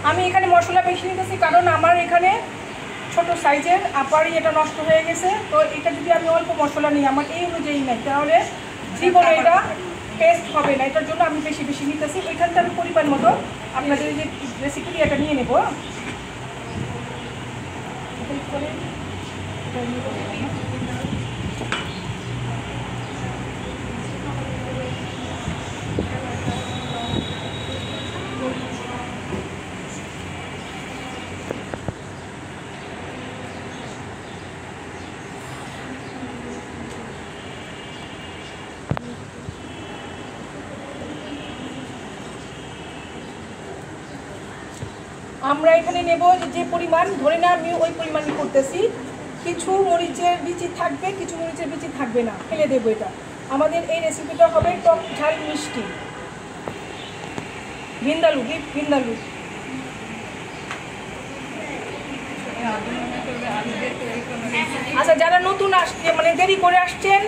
আমি এখানে মশলা বেশি নিতেছি কারণ আমার এখানে ছোট সাইজের আপারই এটা নষ্ট হয়ে গেছে। তো এটা যদি আমি অল্প মশলা নিই, আমার এই অনুযায়ী নাই, তাহলে জীবনে এটা টেস্ট হবে না। এটার জন্য আমি বেশি বেশি নিতেছি। এখানটা আমি পরিমাণ মতো আপনাদের যে রেসিপি এটা নিয়ে নেব। আমরা এখানে নেব যে পরিমাণ, ধরে না আমি ওই পরিমাণই করতেছি। কিছু মরিচের বিচি থাকবে, কিছু মরিচের বিচি থাকবে না, ফেলে দেবো। এটা আমাদের এই রেসিপিটা হবে টক ঝাল মিষ্টি ভিন্দালু। আচ্ছা, যারা নতুন আসছে মানে দেরি করে আসছেন